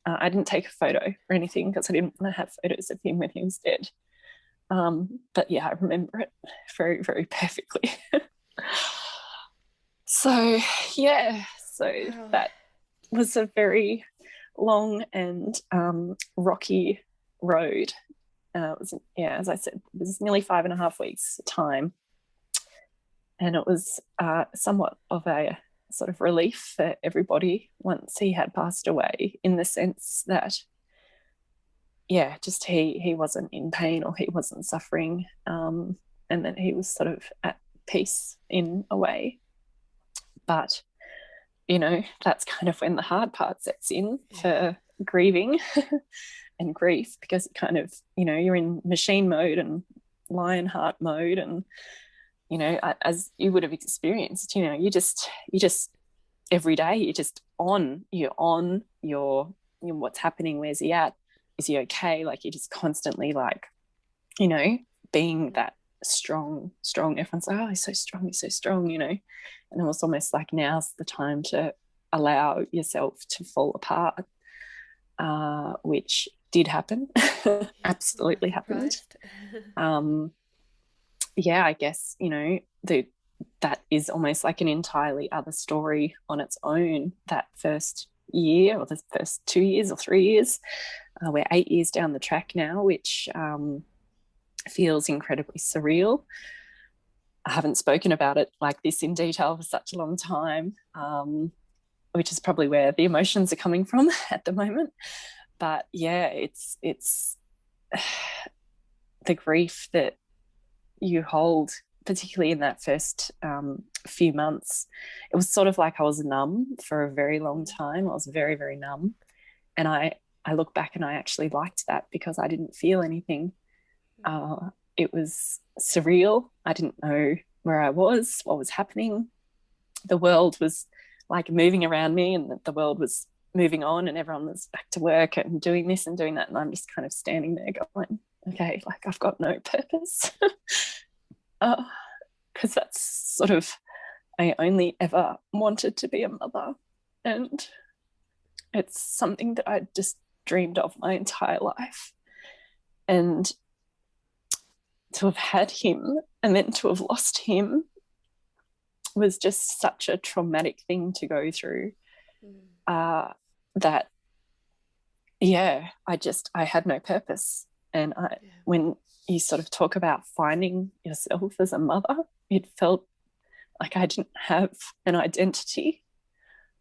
I didn't take a photo or anything because I didn't want to have photos of him when he was dead. But I remember it very, very perfectly. So that was a very long and rocky road. It was, as I said, it was nearly 5.5 weeks time, and it was somewhat of a sort of relief for everybody once he had passed away, in the sense that just he wasn't in pain or he wasn't suffering, and then he was sort of at peace in a way. But that's kind of when the hard part sets in for grieving and grief, because it kind of, you're in machine mode and lion heart mode, and as you would have experienced, you just every day you're on your what's happening, where's he at, is he okay, like you're just constantly like being that strong. Everyone's like, oh, he's so strong, and it was almost like now's the time to allow yourself to fall apart, which did happen. Absolutely happened. I guess that is almost like an entirely other story on its own. That first year, or the first 2 years or 3 years, we're 8 years down the track now, which feels incredibly surreal. I haven't spoken about it like this in detail for such a long time, which is probably where the emotions are coming from at the moment. But it's the grief that you hold, particularly in that first few months. It was sort of like I was numb for a very long time. I was very, very numb. And I look back and I actually liked that, because I didn't feel anything. It was surreal. I didn't know where I was, what was happening. The world was like moving around me, and the world was moving on, and everyone was back to work and doing this and doing that. And I'm just kind of standing there going, okay, like I've got no purpose. Because that's sort of, I only ever wanted to be a mother. And it's something that I just dreamed of my entire life. And to have had him and then to have lost him was just such a traumatic thing to go through, that, yeah, I had no purpose. And when you sort of talk about finding yourself as a mother, it felt like I didn't have an identity.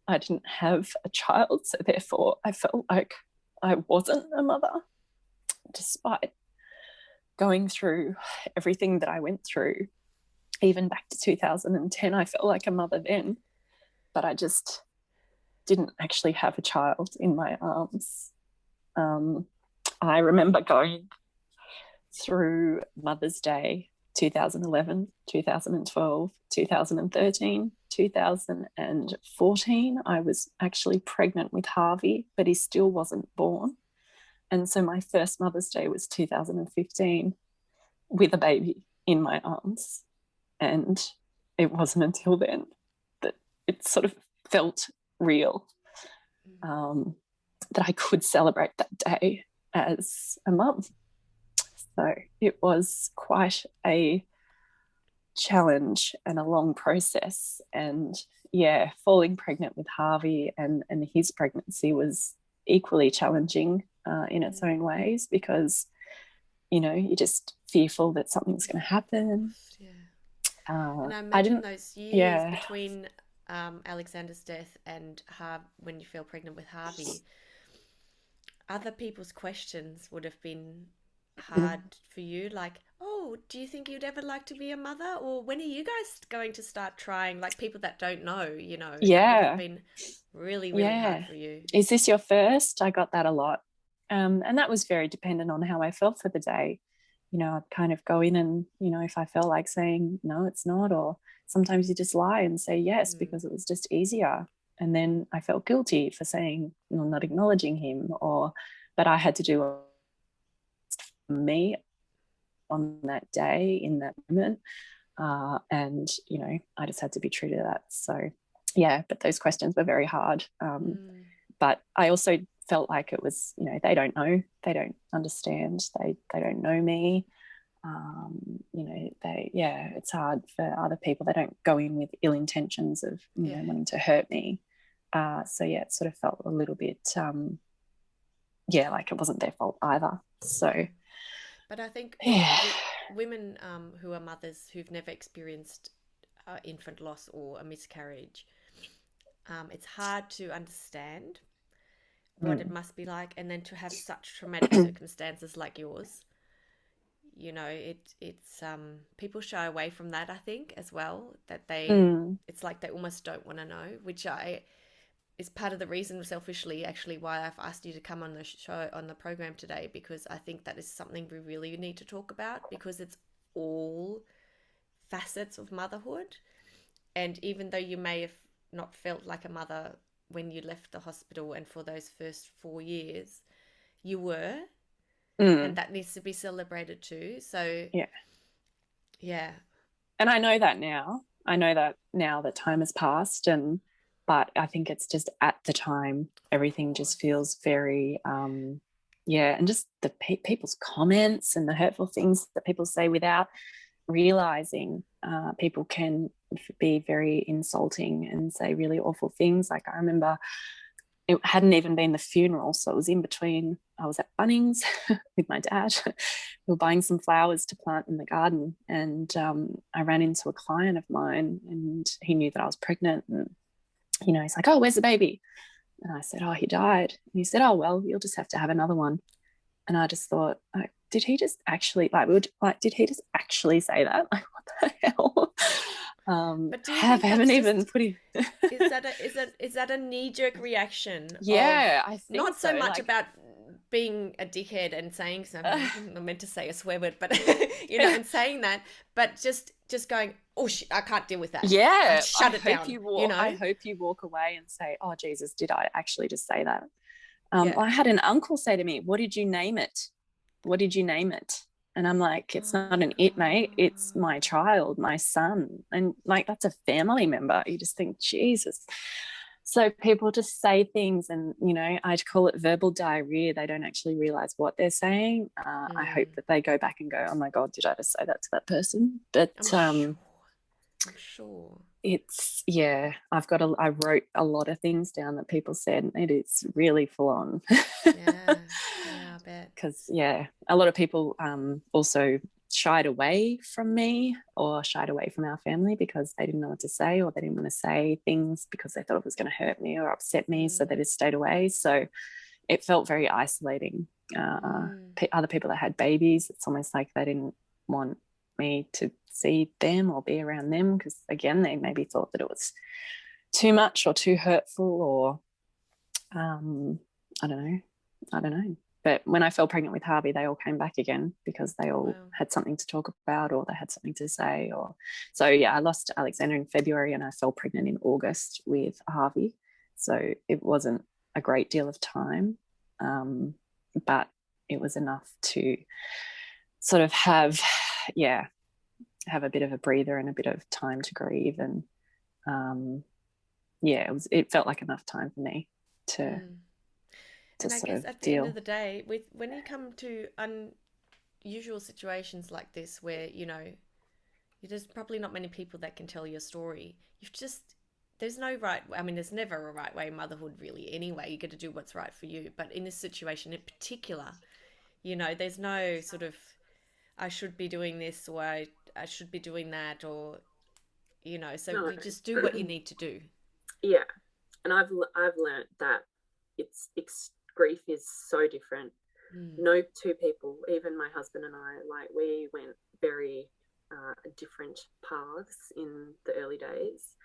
I didn't have a child. So therefore I felt like I wasn't a mother, despite going through everything that I went through. Even back to 2010, I felt like a mother then, but I just didn't actually have a child in my arms. I remember going through Mother's Day 2011, 2012, 2013, 2014. I was actually pregnant with Harvey, but he still wasn't born. And so my first Mother's Day was 2015 with a baby in my arms. And it wasn't until then that it sort of felt real, that I could celebrate that day as a mum. So it was quite a challenge and a long process. And yeah, falling pregnant with Harvey and his pregnancy was equally challenging in its own ways, because, you're just fearful that something's going to happen. Yeah. And I imagine those years between Alexander's death and when you fell pregnant with Harvey, other people's questions would have been hard for you, like, oh, do you think you'd ever like to be a mother, or when are you guys going to start trying, like people that don't know, that would have been really hard for you. Is this your first? I got that a lot, and that was very dependent on how I felt for the day. I'd kind of go in and if I felt like saying no, it's not, or sometimes you just lie and say yes because it was just easier, and then I felt guilty for saying, not acknowledging him, but I had to do me on that day, in that moment, and I just had to be true to that. So yeah, but those questions were very hard, but I also felt like it was, they don't know, they don't understand, they don't know me, it's hard for other people. They don't go in with ill intentions of wanting to hurt me, so yeah, it sort of felt a little bit like it wasn't their fault either. So but I think women who are mothers who've never experienced infant loss or a miscarriage, it's hard to understand what it must be like, and then to have such traumatic circumstances like yours, it's people shy away from that, I think, as well, that it's like they almost don't want to know, which is part of the reason, selfishly, actually, why I've asked you to come on the show, on the program today, because I think that is something we really need to talk about, because it's all facets of motherhood. And even though you may have not felt like a mother when you left the hospital and for those first 4 years, you were, and that needs to be celebrated too. So yeah. And I know that now. That time has passed, but I think it's just at the time everything just feels very and just the people's comments and the hurtful things that people say without realizing, people can be very insulting and say really awful things. Like, I remember it hadn't even been the funeral, so it was in between. I was at Bunnings with my dad. We were buying some flowers to plant in the garden, and I ran into a client of mine, and he knew that I was pregnant, and he's like, oh, where's the baby? And I said, oh, he died. And he said, oh, well, you'll just have to have another one. And I just thought, did he just actually did he just actually say that? Like, what the hell? But do you haven't even put him. is that a knee-jerk reaction? Yeah, I think not so much about being a dickhead and saying something. I meant to say a swear word, but and saying that, but just going, oh, I can't deal with that. Yeah, shut it down. I hope you walk away and say, oh Jesus, did I actually just say that? I had an uncle say to me, what did you name it? What did you name it? And I'm like, it's not an it, mate. It's my child, my son. And like, that's a family member. You just think, Jesus. So people just say things and, you know, I call it verbal diarrhea. They don't actually realize what they're saying. I hope that they go back and go, oh my God, did I just say that to that person? But I'm sure. It's, yeah, I wrote a lot of things down that people said. It is really full on. Yeah, I bet. Because, yeah, a lot of people also shied away from me or shied away from our family because they didn't know what to say, or they didn't want to say things because they thought it was going to hurt me or upset me. So they just stayed away. So it felt very isolating. Other people that had babies, it's almost like they didn't want me to see them or be around them because, again, they maybe thought that it was too much or too hurtful, or I don't know. But when I fell pregnant with Harvey, they all came back again because they all had something to talk about, or they had something to say. Or so, yeah, I lost Alexander in February and I fell pregnant in August with Harvey. So it wasn't a great deal of time, but it was enough to sort of have a bit of a breather and a bit of time to grieve. And it felt like enough time for me to and I sort guess of at the deal. end of the day, when you come to unusual situations like this, where there's probably not many people that can tell your story. There's no right. I mean, there's never a right way in motherhood, really. Anyway, you got to do what's right for you. But in this situation, in particular, there's no sort of I should be doing this, or I should be doing that, or So No. you just do what you need to do. Yeah, and I've learned that grief is so different. No two people, even my husband and I, like, we went very different paths in the early days,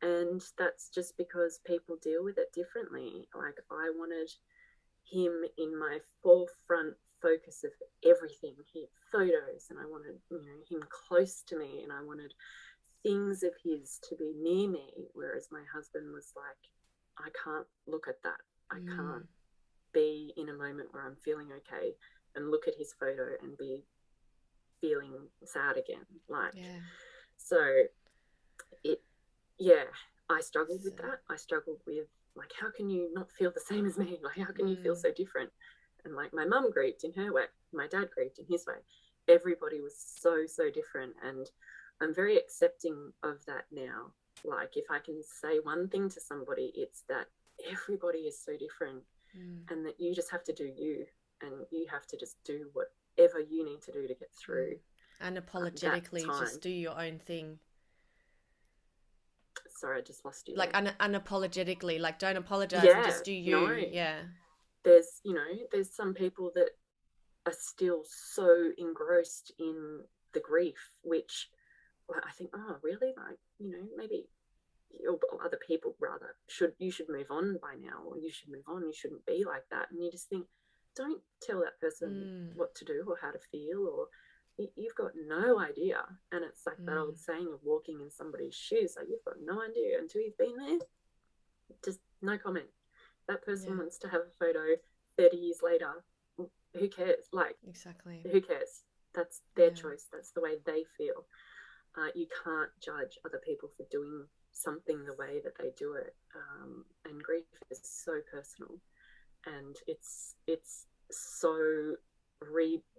and that's just because people deal with it differently. Like, I wanted him in my forefront focus of everything. He had photos, and I wanted him close to me, and I wanted things of his to be near me, whereas my husband was like, I can't look at that. I can't be in a moment where I'm feeling okay and look at his photo and be feeling sad again. So I struggled with that. I struggled with, like, how can you not feel the same as me? Like, how can you feel so different? And, like, my mum grieved in her way, my dad grieved in his way. Everybody was so different, and I'm very accepting of that now. Like, if I can say one thing to somebody, it's that everybody is so different, and that you just have to do you, and you have to just do whatever you need to do to get through. Unapologetically, just do your own thing. Sorry, I just lost you. Like, unapologetically, like, don't apologize and just do you. No. Yeah. There's some people that are still so engrossed in the grief, which I think, oh, really? Like, maybe other people rather you should move on by now, or you should move on. You shouldn't be like that. And you just think, don't tell that person what to do or how to feel, or you've got no idea. And it's like that old saying of walking in somebody's shoes. Like, you've got no idea until you've been there. Just no comment. That person wants to have a photo 30 years later. Who cares? Like, exactly. Who cares? That's their choice. That's the way they feel. You can't judge other people for doing something the way that they do it. And grief is so personal, and it's so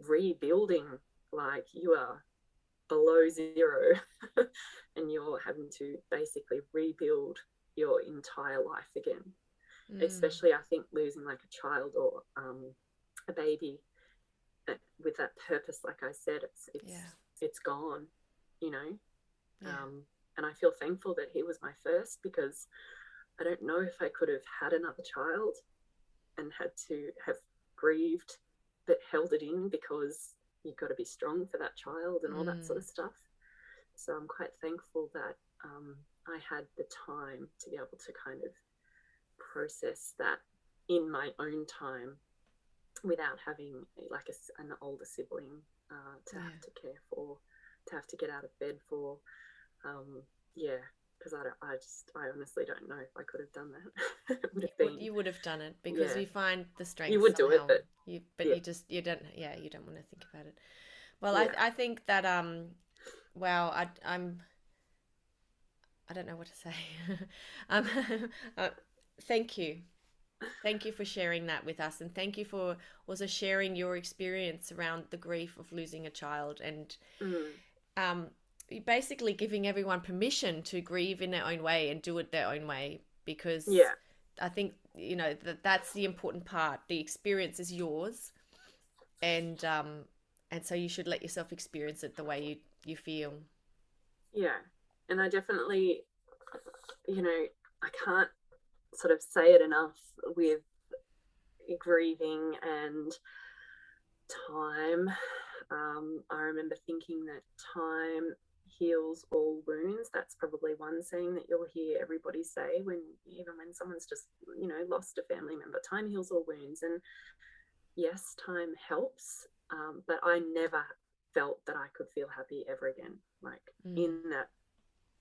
rebuilding. Like, you are below zero and you're having to basically rebuild your entire life again. Especially, I think, losing, like, a child or a baby with that purpose, like I said, it's gone, and I feel thankful that he was my first, because I don't know if I could have had another child and had to have grieved but held it in, because you've got to be strong for that child and all that sort of stuff. So I'm quite thankful that I had the time to be able to kind of process that in my own time, without having, like, an older sibling to have to care for, to have to get out of bed for. Because I honestly don't know if I could have done that. You would have done it, because you find the strength. You would somehow. do it, but you don't want to think about it. Well, I think that wow, I don't know what to say. um, Thank you. Thank you for sharing that with us, and thank you for also sharing your experience around the grief of losing a child, and basically giving everyone permission to grieve in their own way and do it their own way, because I think, you know, that's the important part. The experience is yours, and so you should let yourself experience it the way you feel. Yeah. And I definitely, you know, I can't sort of say it enough with grieving and time. I remember thinking that time heals all wounds. That's probably one saying that you'll hear everybody say even when someone's just, you know, lost a family member. Time heals all wounds. And yes, time helps, but I never felt that I could feel happy ever again. Like in that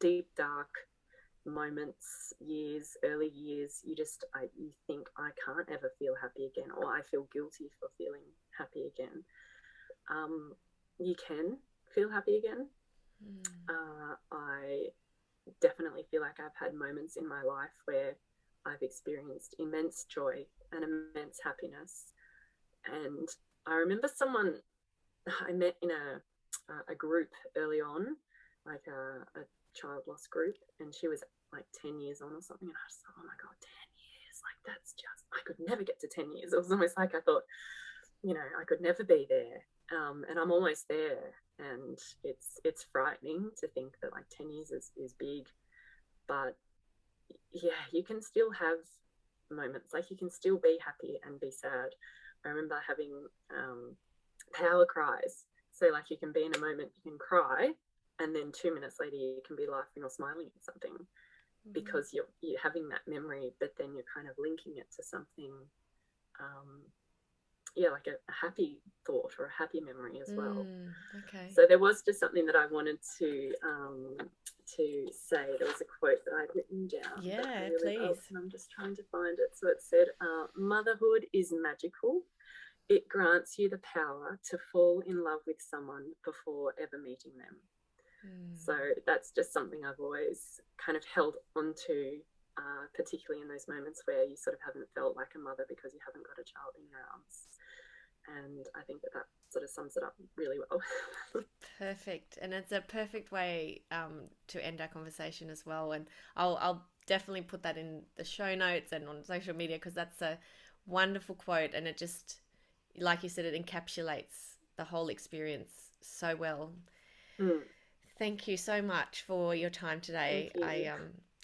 deep, dark moments, early years, you think, I can't ever feel happy again, or I feel guilty for feeling happy again. You can feel happy again. I definitely feel like I've had moments in my life where I've experienced immense joy and immense happiness. And I remember someone I met in a group early on, like a child loss group, and she was like 10 years on or something, and I was like, oh my god, 10 years, like that's just, I could never get to 10 years. It was almost like I thought, you know, I could never be there, and I'm almost there, and it's frightening to think that like 10 years is big. But yeah, you can still have moments, like you can still be happy and be sad. I remember having power cries. So like you can be in a moment, you can cry, and then 2 minutes later you can be laughing or smiling at something, because you're having that memory, but then you're kind of linking it to something, like a happy thought or a happy memory as well. Okay. So there was just something that I wanted to say. There was a quote that I'd written down. Yeah, really please. And I'm just trying to find it. So it said, motherhood is magical. It grants you the power to fall in love with someone before ever meeting them. So that's just something I've always kind of held onto, particularly in those moments where you sort of haven't felt like a mother because you haven't got a child in your arms. And I think that sort of sums it up really well. Perfect. And it's a perfect way to end our conversation as well. And I'll definitely put that in the show notes and on social media, because that's a wonderful quote, and it just, like you said, it encapsulates the whole experience so well. Thank you so much for your time today. I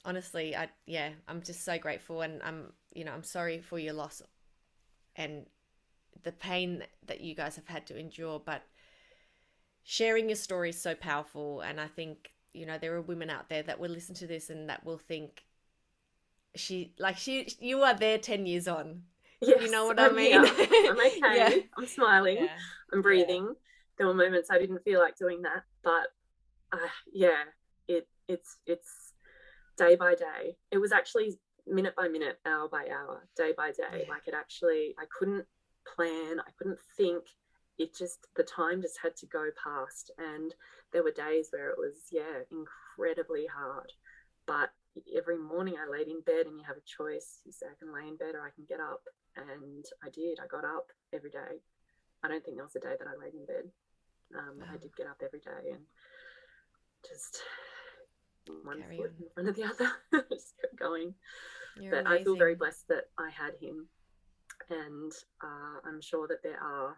honestly, I'm just so grateful, and I'm sorry for your loss and the pain that you guys have had to endure, but sharing your story is so powerful. And I think, there are women out there that will listen to this and that will think, you are there 10 years on. Yes, you know what I mean? I'm okay. Yeah. I'm smiling. Yeah. I'm breathing. There were moments I didn't feel like doing that, but it's day by day. It was actually minute by minute, hour by hour, day by day. Yeah. Like I couldn't plan, I couldn't think. The time just had to go past. And there were days where it was, incredibly hard. But every morning I laid in bed, and you have a choice. You say, I can lay in bed or I can get up. And I did. I got up every day. I don't think there was a day that I laid in bed. I did get up every day and just one foot in front of the other, just kept going. But amazing. I feel very blessed that I had him. And I'm sure that there are,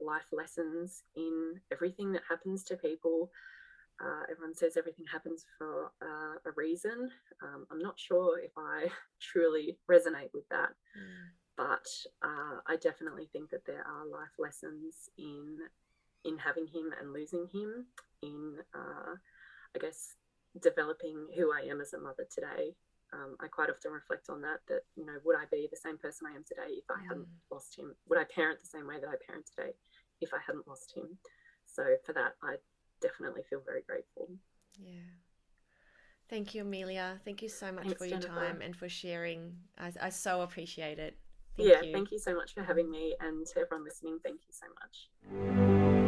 life lessons in everything that happens to people. Everyone says everything happens for a reason. I'm not sure if I truly resonate with that, but I definitely think that there are life lessons in having him and losing him, in I guess developing who I am as a mother today. I quite often reflect on that, would I be the same person I am today if I hadn't lost him? Would I parent the same way that I parent today if I hadn't lost him? So for that, I definitely feel very grateful. Yeah. Thank you, Amelia. Thank you so much for your time and for sharing. I so appreciate it. Thank you. Thank you so much for having me, and to everyone listening, thank you so much.